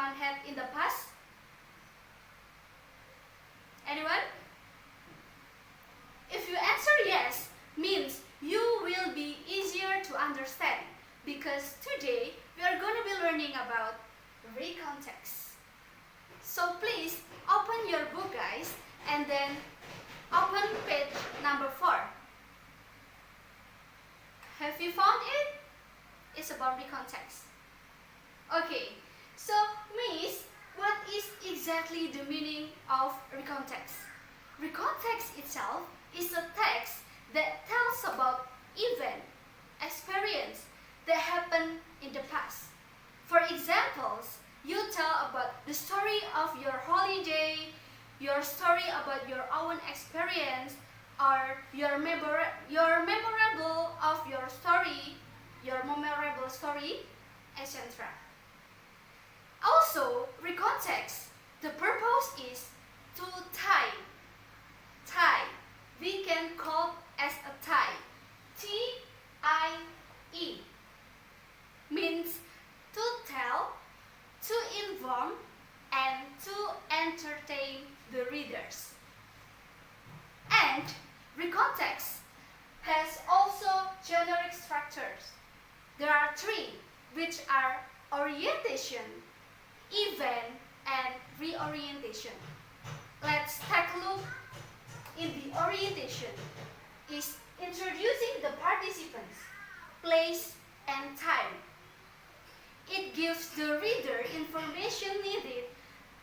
anyone had in the past? Anyone? If you answer yes, means you will be easier to understand, because today we are going to be learning about recount text. So please open your book, guys, and then open page number 4. Have you found it? It's about recount text. Okay, so Miss, what is exactly the meaning of recount text? Recount text itself is a text that tells about event, experience that happened in the past. For examples, you tell about the story of your holiday, your story about your own experience, or your memorable story, etc. Also, recount text, the purpose is to tie. We can call as a tie. T-I-E means to tell, to inform, and to entertain the readers. And recount text has also generic structures. There are 3, which are orientation, event, and reorientation. Let's take a look. In the orientation is introducing the participants, place, and time. It gives the reader information needed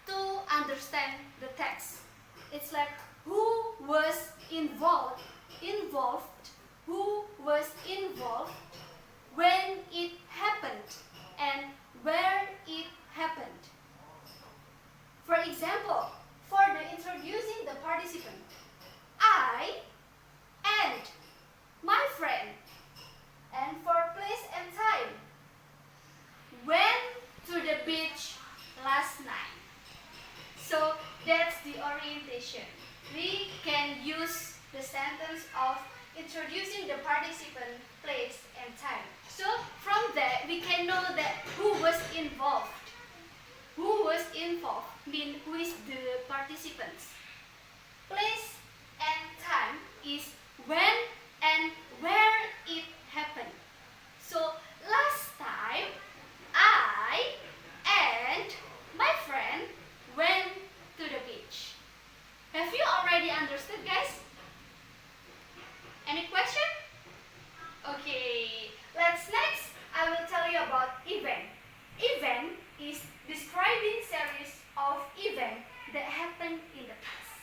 to understand the text. It's like who was involved, who was involved, when it happened, and where it happened. For example, for the introducing the participant, I and my friend, and for place and time, went to the beach last night. So that's the orientation. We can use the sentence of introducing the participant, place, and time. So from that we can know that who was involved. Who was involved means who is the participants. Place and time is when and where it happened. So last time I and my friend went to the beach. Have you already understood, guys? Any question? Okay, next I will tell you about event. Event is describing series of events that happened in the past.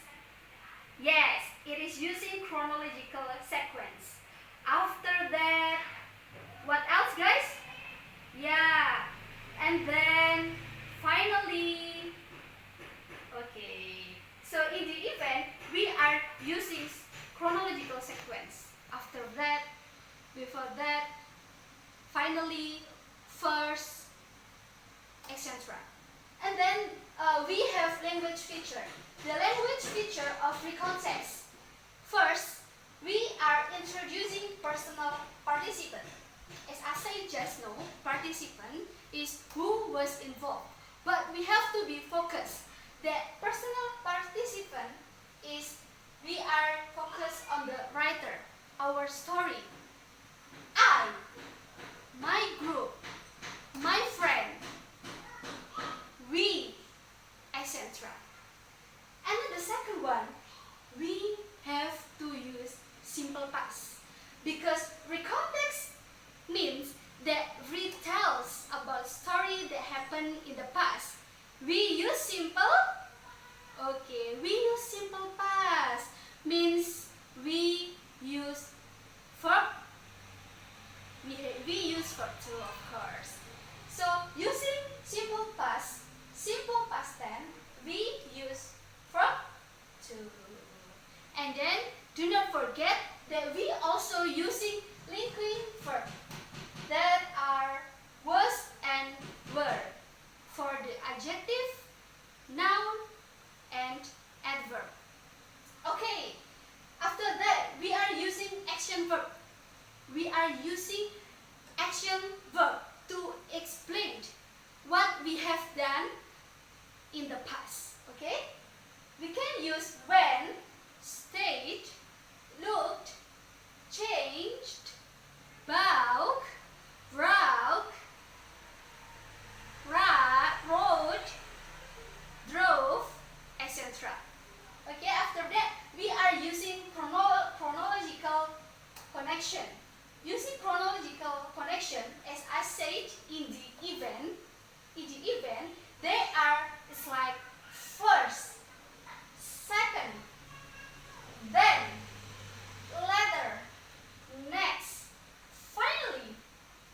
Yes, it is using chronological sequence. After that, what else, guys? Yeah, and then finally, okay. So in the event, we are using chronological sequence. After that, before that, finally, first, etc. And then we have language feature. The language feature of recount text. First, we are introducing personal participant. As I said just now, participant is who was involved. But we have to be focused that personal participant is we are focused on the writer, our story. I, my group, my friend, we, etc. And then the second one, we have to use simple past, because recount text means that retells about story that happened in the past. We use simple, okay, we use simple past, means we use verb, we use verb too, of course. So using simple past tense, we use verb to. And then do not forget that we also using linking verb that are was and were for the adjective, noun, use when, stayed, looked, changed, bowed, broke, rode, drove, etc. Okay, after that we are using chronological connection. Using chronological connection, as I said, in the event, they are, it's like first, second, then, later, next, finally.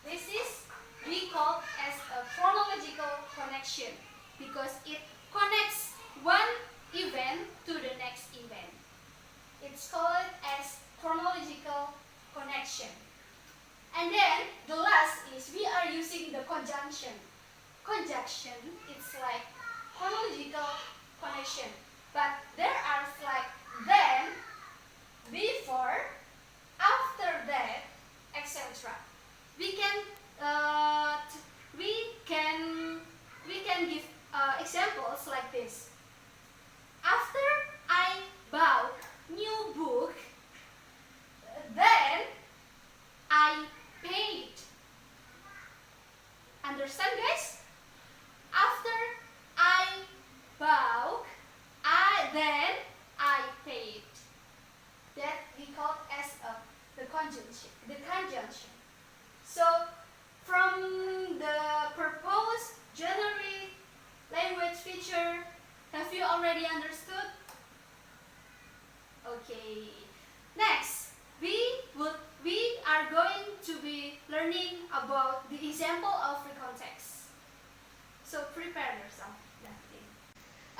This is we call as a chronological connection because it connects one event to the next event. It's called as chronological connection. And then the last is we are using the conjunction. Conjunction, it's like chronological connection, but there are like then, before, after that, etc. We can give examples like this. After I bought new book, then I paid. Understand, guys? After I bought, then I paid. That we call as the conjunction. So from the proposed generic language feature, have you already understood? Okay. Next, we are going to be learning about the example of recount text. So prepare yourself.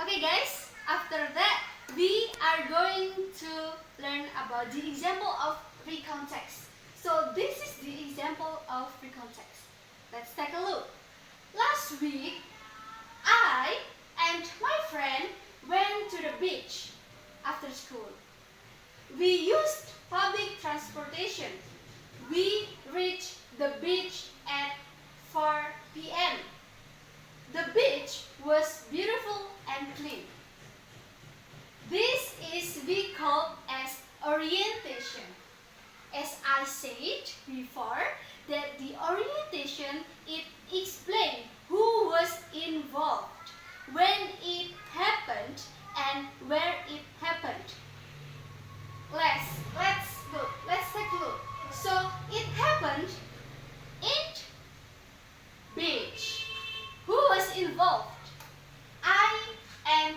Okay, guys. After that, we are going to learn about the example of recount text. So this is the example of recount text. Let's take a look. Last week, I and my friend went to the beach after school. We used public transportation. We reached the beach at 4 p.m. The beach was beautiful and clean. This is we call as orientation. As I said before, that the orientation, it explains who was involved, when it happened, and where it happened. Let's take a look. So it happened in beach. Who was involved? I and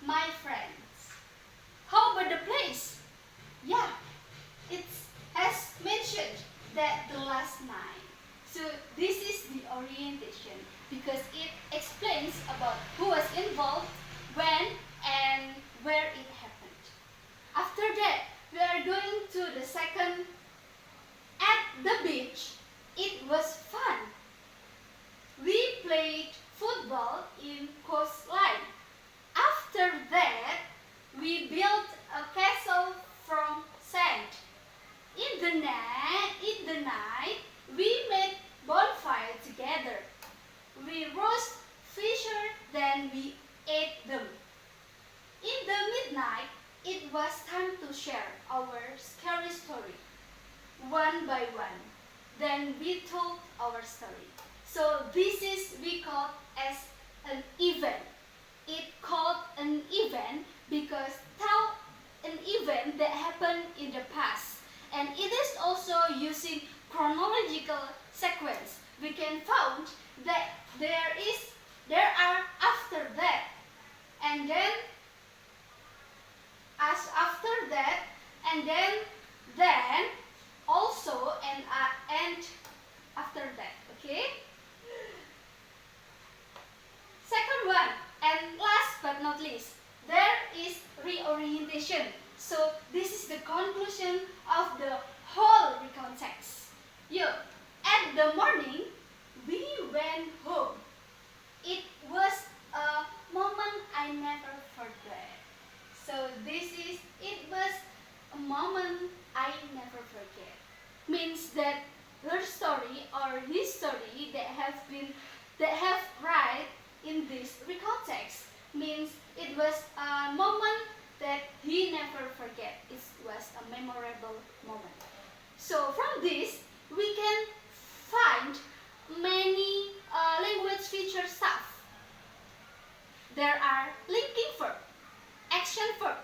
my friends. How about the place? Yeah, it's as mentioned that the last night. So this is the orientation because it explains about who was involved, when and where it happened. After that, we are going to the second. At the beach, it was fun. We played football in coastline. After that, we built a castle from sand. In the night, we made bonfire together. We roast fish, then we ate them. In the midnight, it was time to share our scary story, one by one. Then we told our story. So this is we call as an event. It called an event because tell an event that happened in the past. And it is also using chronological sequence. We can find that there are after that, and then as after that, and then also and after that. Okay. Second one, and last but not least, there is reorientation. So this is the conclusion of the whole recount text. At the morning, we went home. It was a moment I never forget. So it was a moment I never forget. Means that her story or his story that have right in this recount text means it was a moment that we never forget. It was a memorable moment. So from this, we can find many language feature stuff. There are linking verb, action verb.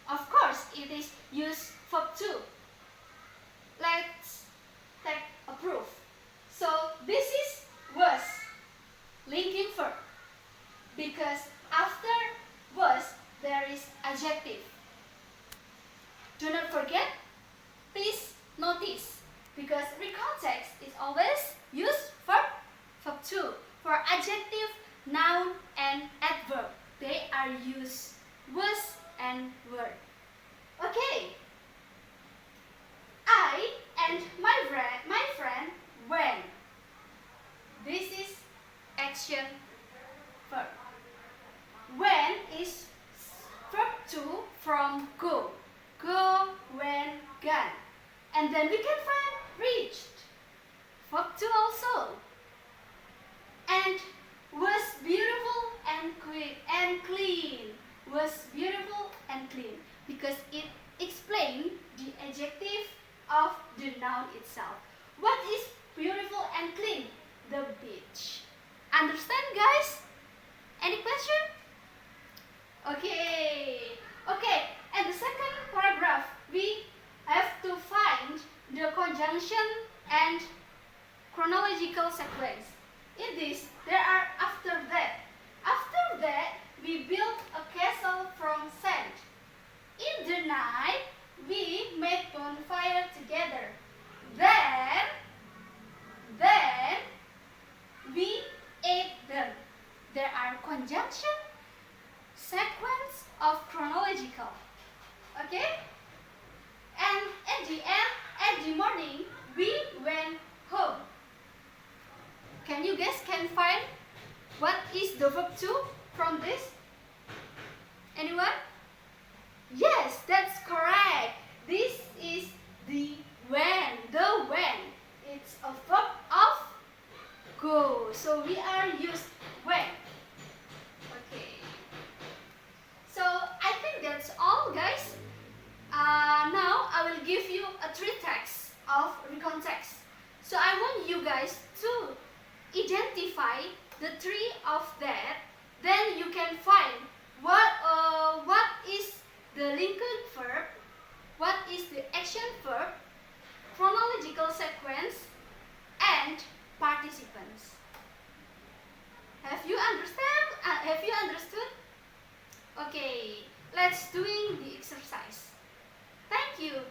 Of course, it is used verb too. Let's take a proof. So this is was linking verb, because after was there is adjective. Do not forget, please notice, because recount text is always use verb too. For adjective, noun, and adverb, they are used was and were. Okay. I and my friend went. This is action verb. When is verb 2 from go. Go, went, gone. And then we can find reached. Verb 2 also. And was beautiful and clean. Was beautiful and clean. Because it explains the adjective of the noun itself. What is beautiful and clean? The beach. Understand, guys? Any question? Okay. Okay, and the second paragraph, we have to find the conjunction and chronological sequence. In this, there are after that. After that, we built a castle from sand. In the night, we made bonfire together. Then we ate them. There are conjunction, sequence of chronological. Okay? And at the end, at the morning, we went home. Can you guys find what is the verb 2 from this? Anyone? Yes, that's correct. This is the when. It's a verb of go. So we are used when. Okay. So I think that's all, guys. Now I will give you a 3 texts of recount text. So I want you guys to identify the 3 of that. Then you can find what is the linking verb, what is the action verb, chronological sequence, and participants. Have you understand? Have you understood? Okay, let's doing the exercise. Thank you.